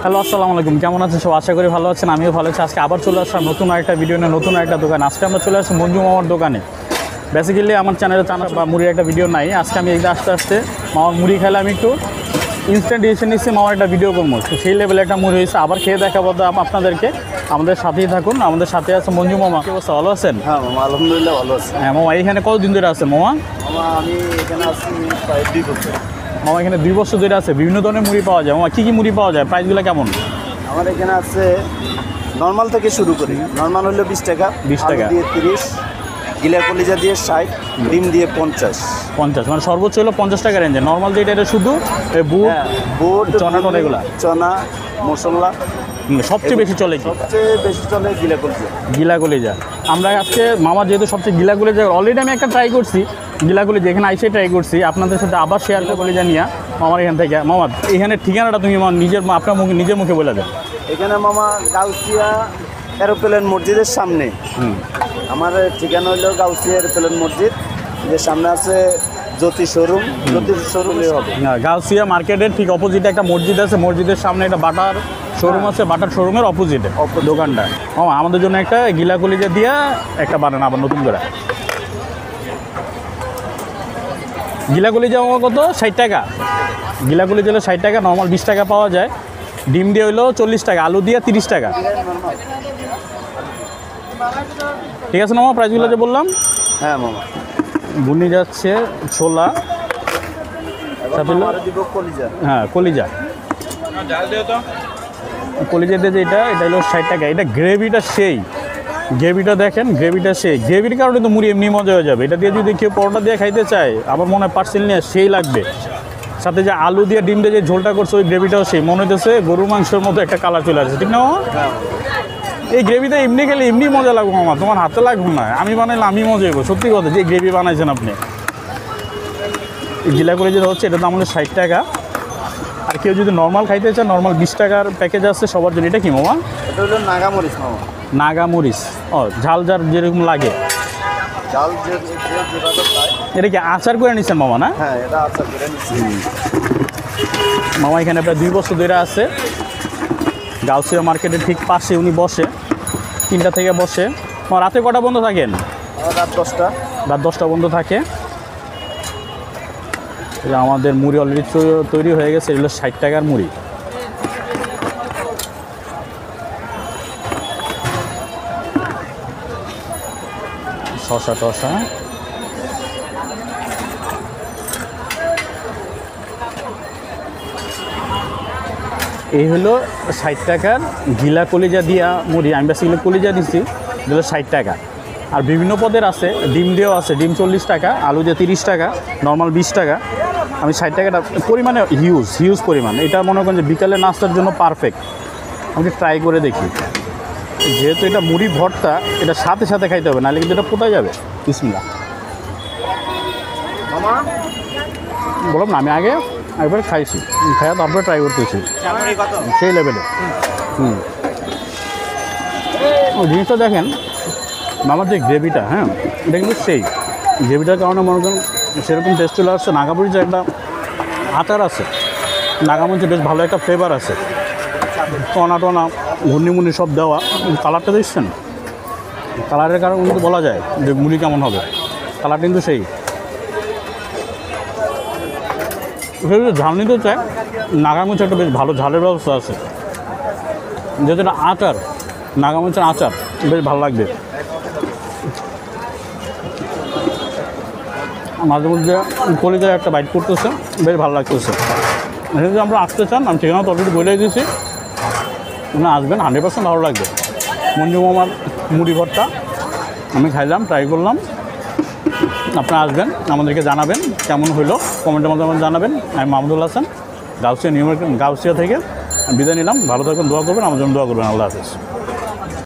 Hello, আসসালামু আলাইকুম। কেমন আছেন সব? আশা করি ভালো আছেন। আমিও ভালো আছি। আজকে আবার চলে আসলাম নতুন একটা ভিডিও নিয়ে, নতুন একটা দোকান। আজকে আমরা চলে আসছি মঞ্জু মামার দোকানে। বেসিক্যালি আমার চ্যানেলে চানা বা মুড়ির একটা ভিডিও নাই। আজকে আমি এই আস্তে আস্তে মামার মুড়ি খেলে আমি একটু ইনস্ট্যান্ট ডিসিশন নিচ্ছি মামার একটা ভিডিও করবো। সেই লেভেলে একটা মুড়ি হয়েছে, আবার খেয়ে দেখাবো আপনাদেরকে। আমাদের সাথেই থাকুন। আমাদের সাথে আছে মঞ্জু মামা। কি অবস্থা, ভালো আছেন? হ্যাঁ মামা, আলহামদুলিল্লাহ ভালো আছে। হ্যাঁ মামা, এইখানে কতদিন ধরে আছেন মামা? মামা আমি এখানে আছি প্রায় 2 বছর। মামা এখানে 2 বছর ধরে আছে। বিভিন্ন ধরনের মুড়ি পাওয়া যায়। মামা কী কী মুড়ি পাওয়া যায়, প্রাইসগুলো কেমন? আমার এখানে আছে নর্মাল থেকে শুরু করি। নর্মাল হলো 20 টাকা, 20 টাকা দিয়ে 30, গিলা কলিজা দিয়ে 60, ডিম দিয়ে 50। মানে সর্বোচ্চ হলো 50 টাকা রেঞ্জে। নর্মাল যেটা এটা শুধু বুট, বুট, চনা টনা এগুলো, চনা মশলা সবচেয়ে বেশি চলে। কি সবচেয়ে বেশি চলে? গিলা কলিজা। গিলা কলিজা। আমরা আজকে মামা যেহেতু সবচেয়ে গিলা কলিজা, অলরেডি আমি একটা ট্রাই করছি গিলা কলিজা, এখানে আইসে ট্রাই করছি। আপনাদের সাথে আবার শেয়ার করে কলিজা নিয়ে মামার এখান থেকে। মামা এখানে ঠিকানাটা তুমি আপনার নিজের মুখে বলে দেন। এখানে মামা গাউসিয়া এরোপ্লেন মসজিদের সামনে। আমার ঠিকানা হলো গাউসিয়া এরোপ্লেন মসজিদ, যে সামনে আছে জ্যোতি শোরুম। জ্যোতি শোরুমে হবে না, গাউসিয়া মার্কেটের ঠিক অপোজিটে একটা মসজিদ আছে। মসজিদের সামনে একটা বাটার শোরুম আছে। বাটার শোরুমের অপোজিটে দোকানটা। মামা আমাদের জন্য একটা গিলা কলিজা দিয়া একটা বানান আবার নতুন করে। গিলা কলিজা মামা কত? 60 টাকা। গিলা কলিজা হলো 60 টাকা। নর্মাল 20 টাকা পাওয়া যায়। ডিম দিয়ে হইলো 40 টাকা, আলু দিয়ে 30 টাকা। ঠিক আছে মামা, প্রাইসগুলো যে বললাম। হ্যাঁ মামা, বুনি যাচ্ছে ছোলা, কলিজা। হ্যাঁ কলিজা, কলিজা দিয়ে যেটা এটা হলো 60 টাকা। এটা গ্রেভিটা সেই, গ্রেভিটা দেখেন, গ্রেভিটা সেই। গ্রেভির কারণে তো মুড়ি এমনি মজা হয়ে যাবে। এটা দিয়ে যদি কেউ পরোটা দিয়ে খাইতে চায়, আমার মনে হয় পার্সেল নিয়ে সেই লাগবে। সাথে যে আলু দিয়ে ডিম দিয়ে যে ঝোলটা করছে, ওই গ্রেভিটাও সেই। মনে হইতেছে গরুর মাংসের মতো একটা কালার চলে আসছে, ঠিক না মামা? এই গ্রেভিটা এমনি খেলে এমনি মজা লাগবে মামা, তোমার হাতে লাগবে না। আমি বানাইলে আমি মজা হইব, সত্যি কথা। যে গ্রেভি বানাইছেন আপনি, এই গিলা করে যেটা হচ্ছে, এটা দাম হলো 60 টাকা। আর কেউ যদি নর্মাল খাইতে চায়, নর্মাল 20 টাকার প্যাকেজ আছে সবার জন্য। এটা কি মামা? এটা হলো নাগামরিচ মামা। নাগামরিচ, ঝাল যার যেরকম লাগে। ঝাল এটা কি আচার করে নিচ্ছেন মামা? না, হ্যাঁ এটা আচার করে নিচ্ছি মামা। এখানে প্রায় 2 বছর ধরে আছে। গাউসিয়া মার্কেটের ঠিক পাশে উনি বসে, 3টা থেকে বসে। রাতে কটা বন্ধ থাকেন? রাত 10টা। রাত 10টা বন্ধ থাকে। আমাদের মুড়ি অলরেডি তৈরি হয়ে গেছে। এগুলো 60 টাকার মুড়ি। শসা টসা, এই হলো 60 টাকার গিলা কলিজা দিয়া মুড়ি। আমি বেশি কলিজা দিচ্ছি, এগুলো 60 টাকা। আর বিভিন্ন পদের আছে, ডিম দিয়েও আছে। ডিম 40 টাকা, আলু দিয়ে 30 টাকা, নর্মাল 20 টাকা। আমি 60 টাকাটা পরিমাণে হিউজ পরিমাণ। এটা মনে করেন যে বিকালে নাস্তার জন্য পারফেক্ট। আমি ট্রাই করে দেখি। যেহেতু এটা মুড়ি ভর্তা, এটা সাথে সাথে খাইতে হবে, নাহলে কিন্তু এটা কোথায় যাবে। বিসমিল্লাহ। মামা বললাম না, আমি আগে একবার খাইছি, খাইয়া তারপরে ট্রাই করতেছি সেই লেভেলে। ওই জিনিসটা দেখেন, আমার যে গ্রেভিটা, হ্যাঁ এটা কিন্তু সেই গ্রেভিটার কারণে মনে করেন সেরকম টেস্ট চলে আসছে। নাগামরিচের একটা আচার আছে, নাগামরিচে বেশ ভালো একটা ফ্লেভার আছে। টনা টনা ঘূর্ণিমুনি সব দেওয়া। কালারটা দেখছেন? কালারের কারণে কিন্তু বলা যায় যে মুড়ি কেমন হবে। কালার কিন্তু সেই। ঝাল নিতে চায়, নাগামরিচের একটা বেশ ভালো ঝালের ব্যবস্থা আছে। যেহেতু এটা আচার, নাগামরিচের আচার বেশ ভালো লাগবে। মাঝে মধ্যে কলিজায় একটা বাইট করতেছে, বেশ ভালো লাগতেছে। যদি আমরা আসতে চান, আমি ঠিকানা তো অলরেডি বলে দিয়েছি, আপনারা আসবেন, 100% ভালো লাগবে। মঞ্জু মামার মুড়ি ভর্তা আমি খাইলাম, ট্রাই করলাম। আপনারা আসবেন, আমাদেরকে জানাবেন কেমন হইলো, কমেন্টের মাধ্যমে জানাবেন। আমি মাহমুদুল হাসান, গাউসিয়া থেকে বিদায় নিলাম। ভালো থাকবেন, দোয়া করবেন, আমার জন্য দোয়া করবেন। আল্লাহ হাফেজ।